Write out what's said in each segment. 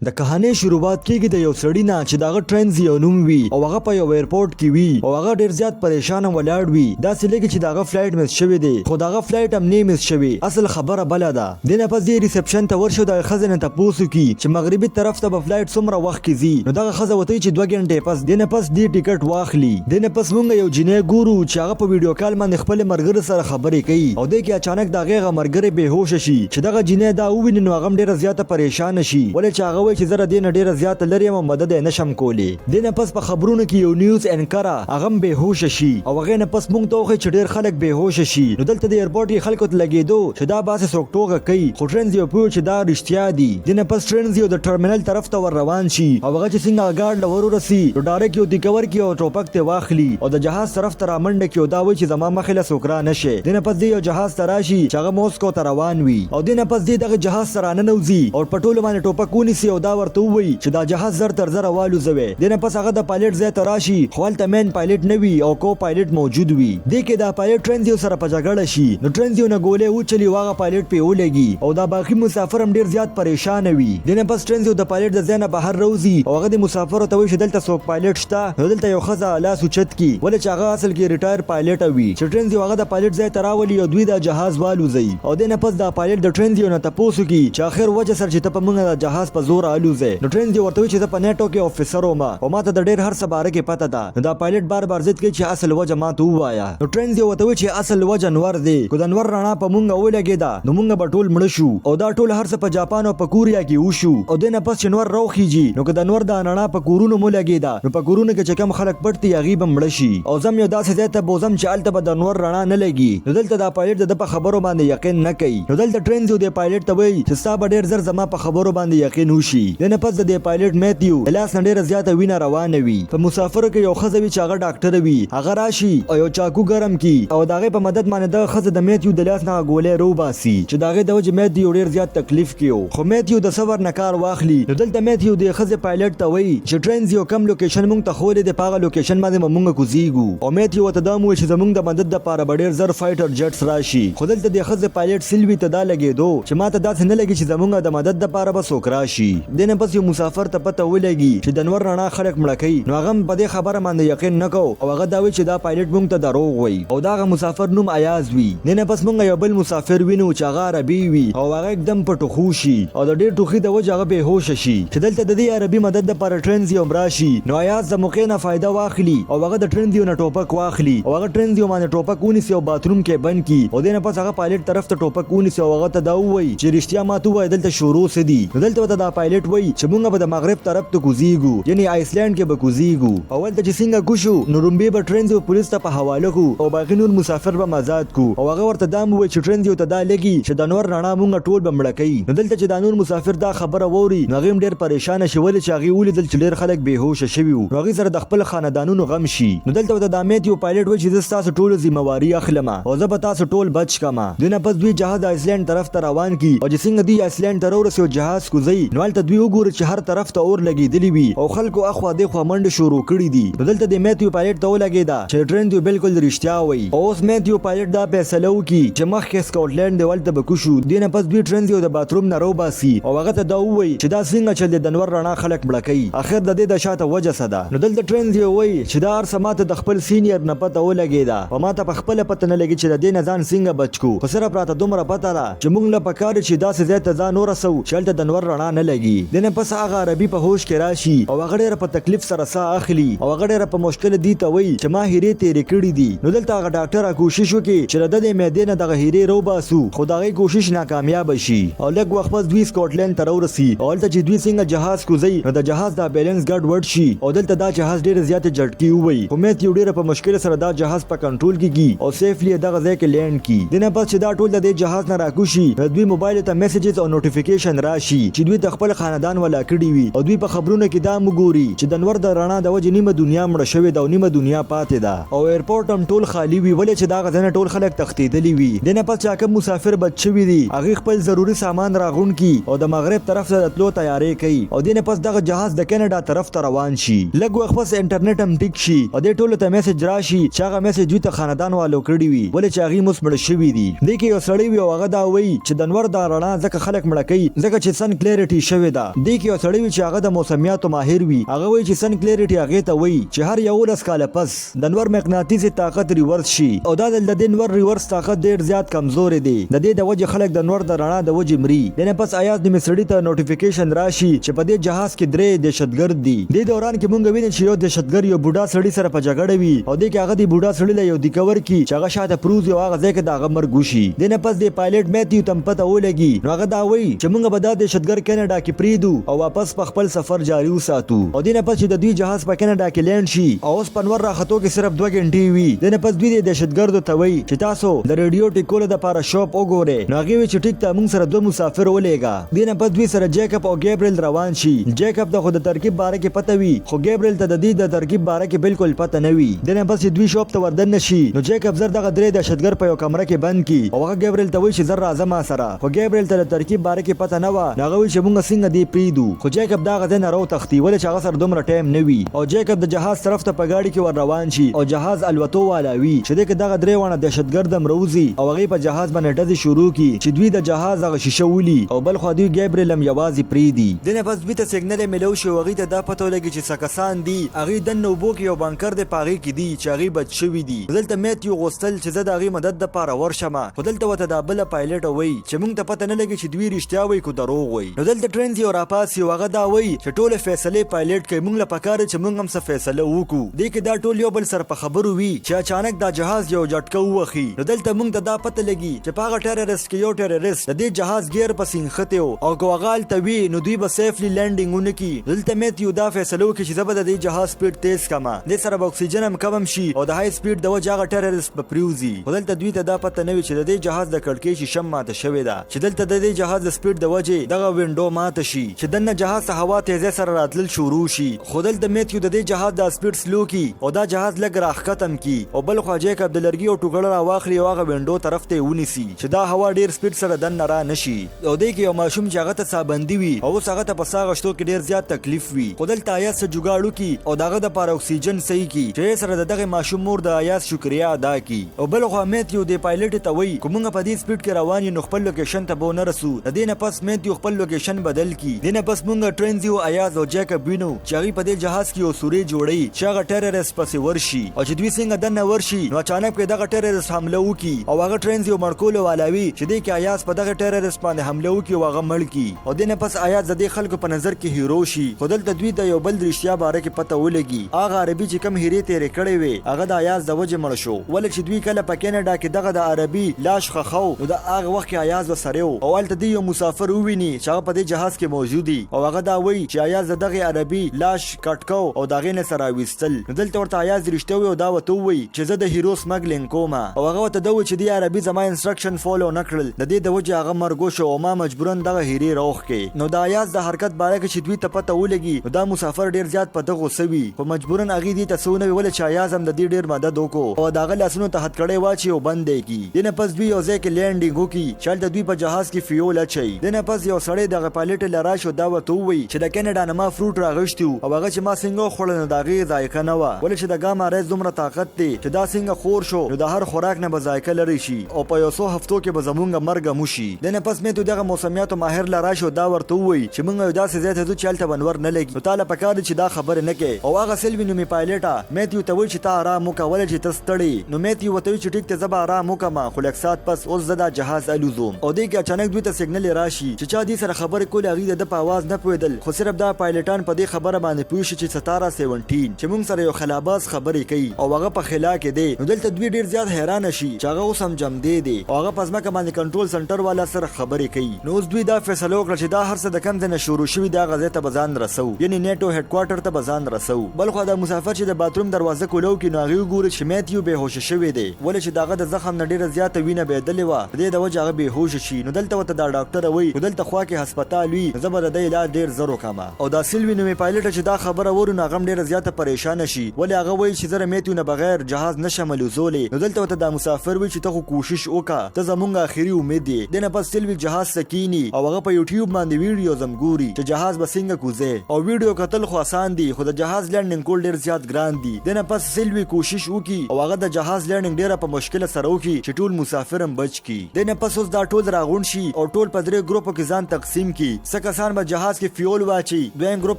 د کہانی شروعات کیږي د یو سړی نه چې دغه ټرینز یو نوم وي او هغه په یو ایرپورټ کې وي او هغه ډیر زیات پریشان ولاړ وي داسې لګي چې دغه فلایټ مس شوی دی خو دغه فلایټ هم نه مس شوی اصل خبره بل ده دنه پس دی ریسپشن ته ورشو د خزنه ته پوسو کی چې مغربي طرف ته په فلایټ څومره وخت کې زی نو دغه خزه وته چې 2 غنټې پس دنه پس دی ټیکټ واخلي دنه پس مونږ یو جنې ګورو چې هغه په ویډیو کال باندې خپل مرګره سره خبرې کوي او د کې اچانک دغه مرګره بهوش شي چې دغه جنې دا وویني نو هغه ډیره زیاته پریشان شي ولې چې هغه وایي چې زره دینه ډیره زیات لري ما مدد نشم کولی دنه پس په خبرونو کې یو نیوز انکر هغه بهوش شي او هغه نه پس مونږ ته چې ډیر خلک بهوش شي نو دلته د ایرپورټ کې خلکو ته لګیدو چې دا باسه سوکټوغه کوي خو ټرینز یو پوه چې دا رښتیا دي دنه پس ټرینز یو د ټرمینل طرف ته ور روان شي او هغه چې څنګه ګارد لور ورسي نو ډایرکټ یو دیکور کې او ټوپک ته واخلي او د جهاز طرف ته رامنډه کې او دا وایي چې زما مخله سوکرا نشه دنه پس دی یو جهاز تراشي چې هغه موسکو ته روان وي او دنه پس دی دغه جهاز سره نه نوځي او پټول باندې ټوپکونی سي او دا ورته وایي چې دا جهاز زر تر زر والو زوي دنه پس هغه د پایلټ ځای ته راشي خپل ته مین پایلټ نه وي او کو پایلټ موجود وي د کې دا پایلټ ټرینز یو سره په جګړه شي نو ټرینز یو نه ګولې و چلی واغه پایلټ په ولګي او دا باقي مسافر هم ډیر زیات پریشان وي دنه پس ټرینز یو د پایلټ د ځای نه بهر روزي او هغه د مسافر ته وي چې دلته څوک پایلټ شته نو دلته یو خزه لاس اوچت کی ولې چې هغه اصل کې ریټایر پایلټ وي چې ټرینز یو هغه د پایلټ ځای ته راولي او دوی د جهاز والو زي او دنه پس دا پایلټ د ټرینز یو نه تاسو کی چې اخر وجه سره چې ته په موږ د جهاز په زور الوزه نو ټرینز یو ورته چې په نیټو کې افیسر او ما ته د ډیر هر څه باره کې پته ده دا پایلټ بار بار ضد کوي چې اصل وجه ما ته وایا نو ټرینز یو ته چې اصل وجه انور دی کو د انور رڼا په مونږ ولګیدا نو مونږ به ټول مړ شو او دا ټول هر څه په جاپان او په کوریا کې وشو او دنه پس چې انور روخیږي نو که د انور د رڼا په کورونو مو لګیدا نو په کورونو کې چې کم خلک پړتي غیب مړ شي او زم یو داسې ځای ته بوزم چې الته به د انور رڼا نه لګي نو دلته دا پایلټ د په خبرو باندې یقین نه کوي نو دلته ټرینز یو د پایلټ ته وایي چې ستا به ډیر زر زما په خبرو باندې یقین وشي دنه پس د پایلټ میتیو لاس نه ډیر زیاته وینه روانه وي په مسافر کې یو خزه وي چې هغه ډاکټر وي هغه راشي او یو چاکو ګرم کی او داغه په مدد باندې د خزه د میتیو د لاس نه ګولې رو باسي چې داغه د وجه میتیو ډیر زیات تکلیف کیو خو میتیو د صبر نه کار واخلي نو دلته میتیو د خزه پایلټ ته وایي چې ټرینز یو کم لوکیشن مونږ ته خولې د پاغه لوکیشن باندې مونږ کوزیګو او میتیو ته دا مو چې زمونږ د مدد لپاره ډیر زر فایټر جټس راشي خو دلته د خزه پایلټ سیلوی ته دا لګیدو چې ماته داسې نه لګي چې زمونږ د مدد لپاره به سوک راشي دنه پس یو مسافر ته پته ولګي چې د انور رڼا خلک مړ کوي نو هغه په دې خبره باندې یقین نکو او هغه دا وی چې دا پایلټ مونږ ته دروغ وای او دا مسافر نوم ایاز وی نه پس مونږ یو بل مسافر وینو چې هغه عربي وی او هغه एकदम په ټوخوشي او د ډېر ټوخي د وجه هغه به هوش شي چې دلته د دې عربي مدد لپاره ټرینز یو راشي نو ایاز د موقع نه فائدہ واخلي او هغه د ټرینز یو نه ټوپک واخلي او هغه ټرینز یو باندې ټوپک ونیسي او باتروم کې بند کی او دنه پس هغه پایلټ طرف ته ټوپک ونیسي او هغه ته دا وای چې رښتیا ما ته وای دلته شروع سدي دلته دا پایلټ وای چې مونږ به د مغرب طرف ته کوزیګو یعنی آیسلند کې به کوزیګو اول ته چې څنګه کوشو نو رومبي به ټرینز او پولیس ته په حواله کو او باقي نور مسافر به آزاد کو او هغه ورته دا مو چې ټرینز یو ته دا لګي چې د نور رڼا مونږ ټول بمړه کوي نو دلته چې د نور مسافر دا خبره ووري نو هغه ډیر پریشان شي ولې چې هغه ولیدل چې ډیر خلک بهوش شوي وو هغه سره د خپل خاندانونو غم شي نو دلته د دامت یو پایلټ و چې تاسو ټول ذمہواری اخلم او زه به تاسو ټول بچ کما دنه پس دوی جهاز آیسلند طرف ته روان کی او چې څنګه دی آیسلند ته ورسېو جهاز کوزي نو الته دوی وګوري چې هر طرف ته اور لګیدلی وي او خلکو اخوا د خوا منډه شروع کړي دي دلته د میتیو پایلټ ته ولګیدا چې ټرین دی بالکل رښتیا وایي او اوس میتیو پایلټ دا فیصله وکي چې مخکې سکاټلند دی ولته بکوشو دینه پس دوی ټرین دی د باتروم نه رو باسي او هغه ته دا وایي چې دا څنګه چل د انور رڼا خلک مړ کوي اخر د دې د شاته وجه صدا نو دلته ټرین دی وایي چې دا هر سماته د خپل سینیئر نه پته ولګیدا او ماته په خپل پته نه لګي چې د دې نه ځان څنګه بچکو خو سره پراته دومره پته ده چې موږ له پکار چې داسې ځای ته ځان ورسو چې د انور رڼا نه لګي دنه پس هغه عربي په هوش کې راشي او هغه ډېر په تکلیف سره ساه اخلي او هغه ډېر په مشکل دي ته وایي چې ما هیرې تیرې کړې دي نو دلته هغه ډاکټر کوشش وکړي چې د دې معدې نه دغه هیرې رو باسو خو دغه کوشش ناکامیاب شي او لږ وخت پس دوی سکاټلند ته ورسي او دلته چې دوی څنګه جهاز کوزي نو د جهاز دا بیلنس ګډ وډ شي او دلته دا جهاز ډېر زیات جټکی وي خو مې یو ډېر په مشکل سره دا جهاز په کنټرول کیږي او سیفلی دغه ځای کې لینډ کی دنه پس چې دا ټول د جهاز نه راکوشي دوی موبایل ته میسیجز او نوټیفیکیشن راشي چې دوی د خپل خاندان ولا کړی وي او دوی په خبرونه کې دا مګوري چې د انور د رڼا د وجه نیمه دنیا مړه شوې ده او نیمه دنیا پاتې ده او ایرپورټ هم ټول خالی وي ولې چې دا غزنه ټول خلک تختیدلی وي دنه پس چې کوم مسافر بچوي دي هغه خپل ضروری سامان راغون کی او د مغرب طرف ته تلو تیاری کوي او دنه پس دغه جهاز د کینیډا طرف ته روان شي لږ وخت پس انټرنیټ هم ټیک شي او د ټولو ته میسج راشي چې هغه میسج دوی ته خاندان والو کړی وي ولې چې هغه مسمړ شوی دي د کې یو سړی وي او هغه دا وایي چې د انور د رڼا ځکه خلک مړ کوي ځکه چې سن کلیریټي شوی شوې ده. دې کې یو سړی وي چې هغه د موسمیاتو ماهر وي. هغه وایي چې سن کلیریټي هغې ته وایي چې هر 11 کاله پس د نور مقناطیسي طاقت ریورس شي او دا د دې نور ریورس طاقت ډېر زیات کمزورې دی. د دې د وجې خلک د نور د رڼا د وجې مري. د نه پس ایاز نومې سړي ته نوټیفیکیشن راشي چې په دې جهاز کې 3 دهشتګرد دي. دې دوران کې مونږ ویني چې یو دهشتګر یو بوډا سړي سره په جګړه وي او دې کې هغه دی بوډا سړي له یو دیکور کی چې هغه شاته پروز یو هغه ځای کې د هغه مرګ وشي. د نه پس د پایلټ میتیو تم پته ولګي نو هغه دا وایي چې مونږ به دا دهشتګر کینیډا کې پریدو او واپس په خپل سفر جاری وساتو. او د نه پس چې د دوی جهاز په کینیډا کې لینډ شي او اوس پنور راختو کې صرف 2 غنټې وي. د نه پس دوی د دهشتګردو ته وایي چې تاسو د ریډیو ټیکولو د پاره شاپ وګورئ. نو هغه وی چې ټیک ته مونږ سره 2 مسافر ولېګا. د نه پس دوی سره جیکب او ګیبریل روان شي. جیکب د خود ترکیب باره کې پته وي خو ګیبریل ته د دې د ترکیب باره کې بالکل پته نه وي. د نه پس چې دوی شاپ ته وردن نشي نو جیکب زر دغه 3 دهشتګر په یو کمره کې بند کی او هغه ګیبریل ته وایي چې زر راځه ما سره. خو ګیبریل ته د ترکیب باره کې پته نه و. هغه وایي چې مونږ څنګه دی پریدو. خو جیکب دا غځنه راو تختی ولې چې هغه سره دومره ټایم نه وي. او جیکب د جهاز طرف ته په گاډي کې ور روان شي او جهاز الوتو والا وي چې دغه 3 ونه دهشتګرد مروزي او هغه په جهاز باندې ډزې شروع کی چې دوی د جهاز هغه شیشه ولي او بل خو دوی ګیبریل هم یوازې پریدي. د نه پس دوی ته سیګنل ملو شو هغه ته دا پته لګي چې سکسان دي هغه د نوبو کې یو بانکر د پاغي کې دي چې هغه بچ شوی دي. دلته میتیو غوستل چې زه د هغه مدد د پاره ورشمه خو دلته وته دا بل پایلټ وای چې موږ ته پته نه لګي چې دوی رښتیا وای کو دروغ وای. نو دلته ټرینز یو راپاس یو هغه دا وای چې ټول فیصله پایلټ کوي موږ له پکاره چې موږ هم څه فیصله وکړو. دې کې دا ټول یو بل سره په خبرو وي چې اچانک دا جهاز یو جټکه وخی. نو دلته موږ ته دا پته لګي چې پاغه ټیرریست کې یو ټیرریست د دې جهاز غیر پسین خته او کوغال توی نو دوی به سیفلی لینډینګ ونکي. دلته میتیو دا فیصله وکړي چې زبر د دې جهاز سپیډ تیز کما د سره اکسیجن هم کم شي او د های سپیډ د وجه ټیرریست په پریوزي. دلته دوی ته دا پته نه وي چې د دې جهاز د کړکۍ شیشه ماته شوې ده چې دلته د دې جهاز د سپیډ د وجه دغه وینډو ماته شي چې دنه جهاز ته هوا تیزه سره راتلل شروع شي. خو دلته میتیو د دې جهاز د سپیډ سلو کی او دا جهاز لګ راخ ختم کی او بل خو جیکب د لرګي او ټوکړه را واخلي او هغه وینډو طرف ته ونیسي چې دا هوا ډیر سپیډ سره دنه را نشي. او دې کې یو ماشوم چې هغه ته صابندي وي او اوس هغه ته په ساغه شتو کې ډیر زیات تکلیف وي. خو دلته آیاس سره جوګاړو کی او دغه د پاره اکسیجن صحیح کی چې سره دغه ماشوم مور د آیاس شکریا ادا کی. او بل خو میتیو د پایلټ ته وای کومه په دې سپیډ کې روان یو خپل لوکیشن ته به نه رسو. د دې نه پس میتیو خپل لوکیشن بدل کی. د نه پس مونږ ټرینزیو آیاز او جیکب وینو چې هغه په دې جهاز کې یو سوري جوړي چې هغه ټیرریست پسې ورشي او چې دوی څنګه دنه ورشي نو اچانک په دغه ټیرریست حمله وکي او هغه ټرینزیو مرکول والاوي چې دې کې آیاز په دغه ټیرریست باندې حمله وکي او هغه مړ کی. او د نه پس آیاز د دې خلکو په نظر کې هیرو شي. خو دلته دوی د یو بل رښتیا باره کې پته ولګي هغه عربي چې کم هیرې تیرې کړې وي هغه د آیاز د وجه مړ شو. ولې چې دوی کله په کینیډا کې دغه د عربي لاش خخو نو د هغه وخت کې آیاز وسره او الته دی یو مسافر وویني چې هغه په دې جهاز کې موجود دي او هغه دا وایي چې آیاز دغه عربي لاش کټکو او دغه نه سره وستل. دلته ورته آیاز رښتیا وي او دا وته وایي چې زه د هیرو سمګلینګ کوم او هغه ته دا وایي چې دی عربي زما انسترکشن فالو نکړل د دې د وجه هغه مرګ شو او ما مجبورن دغه هیرې روخ کې. نو د آیاز د حرکت باره کې چې دوی ته پته ولګي دا مسافر ډیر زیات په دغه سوي خو مجبورن اغي دي تاسونه ولې چې آیاز هم د دې ډیر مدد وکړو او دغه لاسونو ته هټ کړي واچي او بندې کی. دنه پس دوی یو ځای کې لینډینګ وکي چې دوی په جهاز کې فیول اچي. دنه پس یو سړی دغه پایلټ لرا شو دا وته وی چې د کینیډا نه ما فروټ راغشتو او هغه چې ما څنګه خړل نه دغه ذایقه نه و ولې چې د ګاما ریز دومره طاقت دی چې دا څنګه خور شو نو د هر خوراک نه به ذایقه لري شي او په یو څو هفتو کې به زمونږ مرګ موشي. دنه پس مې ته دغه موسمیاتو ماهر لرا شو دا ورته وی چې موږ داسې ځای ته ځو چې الته بنور نه لګي نو تعالی پکاره چې دا خبر نه کې او هغه سلوی نو می پایلټا میتیو ته وی چې تا آرام وکول چې تستړي نو میتیو وته چې ټیک ته زبا آرام وکما خو لک سات پس اوس زدا جهاز الوزوم او دې کې اچانک دوی ته سیګنل راشي چې چا دې سره خبر کول هغه د په आवाज نه پویدل خو صرف دا پایلټان په دې خبره باندې پوه شي چې 17 چې موږ سره یو خلاباز خبرې کوي او هغه په خلا کې دی. نو دلته دوی ډیر زیات حیران شي چې هغه اوس هم جم دی او هغه پزما باندې کنټرول سنټر والا سره خبرې کوي. نو اوس دوی دا فیصله وکړه چې دا هر څه د کم ځنه شروع شوی دا غزه ته بزان رسو یعنی نیټو هډ کوارټر ته بزان رسو. بل خو دا مسافر چې د باتروم دروازه کولو کې نو هغه ګوري چې میتیو به هوش شوی دی ولې چې داغه د زخم نه ډیره زیاته وینه بهدلې و د دې د وجه هغه به هوش شي. نو دلته وته دا ډاکټر وای دلته خوا کې هسپتال وی زبر د علاج ډیر زرو کما او دا سیلوی نو پایلټ چې دا خبره ورونه غم ډیره زیاته پریشان شي ولې هغه وای چې زره میتیو نه بغیر جهاز نشمل زولې. نو دلته وته دا مسافر وی چې ته کوشش وکړه ته زمونږ اخیری امید دی. دنه پس سیلوی جهاز سکینی او هغه په یوټیوب باندې ویډیو زمګوري چې جهاز به څنګه کوزه او ویډیو کتل خو آسان دي خو د جهاز لینډینګ کول ډیر زیات ګران دي. دنه پس سیلوی کوشش وکي او هغه د جهاز لینډینګ ډیره په مشکل سره وکي چې ټول مسافر هم بچ کی. دنه پس اوس دا ټول راغون شي او ټول په درې ګروپو کې ځان تقسیم کی. څه کسان به جهاز کې فیول واچي، دویم ګروپ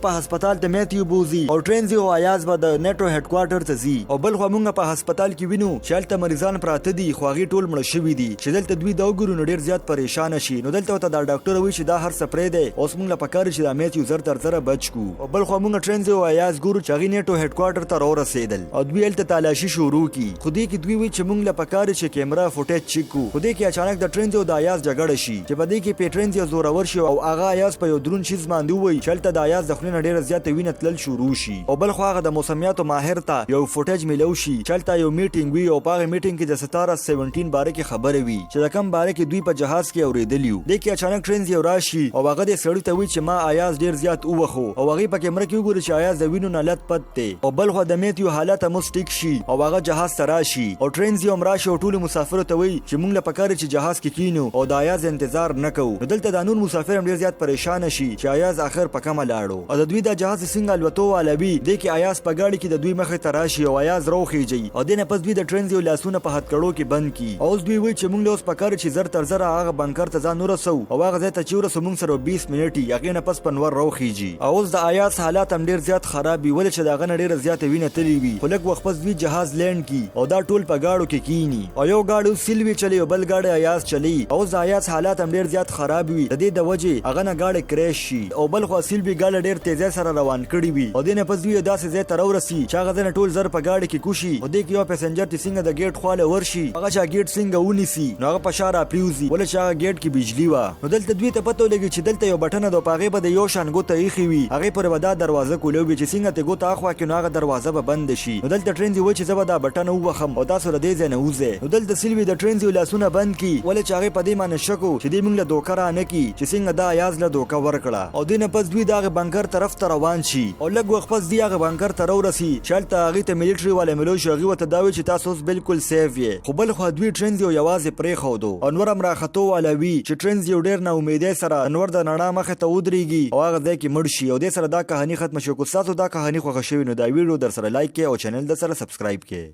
په هسپتال ته میتیو بوزي او ټرینزي او ایاز به د نیټو هډ کوارټر ته ځي. او بل خو موږ په هسپتال کې وینو چې هلته مریضان پراته دي خو هغې ټول مړه شوي دي چې دلته دوی دا وګورو نو ډېر زیات پریشانه شي. نو دلته ورته دا ډاکټر وایي چې دا هر څه پرېږدی، اوس موږ له پکار چې دا میتیو زر تر زره بچ کړو. او بل خو موږ ټرینزي او ایاز ګورو چې هغې نیټو هډ کوارټر ته راورسېدل او دوی هلته تالاشي شروع کړي. خو دې کې دوی وایي چې موږ له پکار چې کیمرا فوټیج چیک کړو. خو دې کې اچانک د ټرینزي او د ایاز جګړه شي چې په دې کې پیټرینزي زورور شي او هغه ایاز په یو دروند چیز باندې ووایي چې هلته د ایاز د خولې نه ډېره زیاته وینه تلل شروع شي. او بل خو هغه د موسمیاتو ماهر ته یو فوټیج میلو شي چې هلته یو میټینګ وي او په هغه میټینګ کې د 17 باره کې خبرې وي چې د کوم باره کې دوی په جهاز کې اورېدلي وو. دې کې اچانک ټرینزي راشي او هغه دې سړي ته وایي چې ما ایاز ډېر زیات ووخو او هغې په کیمره کې وګوري چې ایاز د وینو نه لت پت دی. او بل خو د میتیو حالت هم اوس ټیک شي او هغه جهاز ته راشي او ټرینزي هم راشي او ټولو مسافرو ته وایي چې موږ له پکار چې جهاز کې کینو او د ایاز انتظار نه کوو. نو دلته دا نور مسافر هم ډېر زیات پریشانه شي چې ایاز آخر په کومه لاړو او د دوی دا جهاز څنګه الوتو والا وي. دې کې ایاز په ګاډي کې د دوی مخې ته راشي او ایاز راوخیږي او دې نه پس دوی د ټرینزي لاسونه په هتکړو کې بند کړي. اوس دوی وایي چې موږ له اوس پکار چې زر تر زره هغه بنکر ته ځان ورسو او هغه ځای ته چې ورسو موږ سره 20 منټې هغې نه پس په نور راوخیږي. او اوس د ایاز حالات هم ډېر زیات خراب وي ولې چې د هغه نه ډېره زیاته وینه تللې وي. خو لږ وخت پس دوی جهاز لینډ کړي او دا ټول په ګاډو کې کینی او یو ګاډی سیلوي چلی او بل ګاډی ایاز چلی. اوس د ایاز حالات هم ډېر زیات خراب وي د دې د وجې هغه نه ګاډی کریش شي او بل خو سیلوي ګاډی ډېر تیزۍ سره روان کړي وي او دې نه پس دوی داسې ځای ته راورسي چې هغه ځای نه ټول زر په ګاډي کې کوشي او دې کې یو پسنجر چې څنګه د ګیټ خواله ورشي هغه چې ګیټ څنګه ونیسي نو هغه په شا راپریوځي ولې چې هغه ګیټ کې بجلي وه. نو دلته دوی ته پته ولګي چې دلته یو بټنه ده په هغې به د یو شان ګوته ایښې وي هغې پورې به دا دروازه کولیږي چې څنګه ترې ګوته اخوا کړي نو هغه دروازه به بنده شي. نو دلته ټرینزي وایي چې زه به دا بټنه ووخم او تاسو له دې ځای نه وځئ. نو دلته سیلوي د ټرینزي لاسونه بند کړي ولې چې هغې په دې باندې شک و چې دې موږ له دوکه رانه کړي چې څنګه دا ایاز له دوکه ورکړه. او دې نه پس دوی د هغې بنکر طرف ته روان شي او لږ وخت پس دوی هغه بنکر ته راورسي چې هلته هغې ته ملیټري والا میلو شي هغې ورته دا وایي چې تاسو اوس بلکل سیف یې. خو بل خوا دوی ټرینزي یوازې پرېښودو او نور هم راختو والا وي چې ټرینزي ډېر نا امیدۍ سره نور د رڼا مخې ته ودرېږي او هغه ځای کې مړ شي. او دې سره دا کهاني ختمه شي. که ستاسو دا کهاني خوښه شوې نو دا ویډیو در سره لایک کړئ او چینل در سره سبسکرایب کړئ.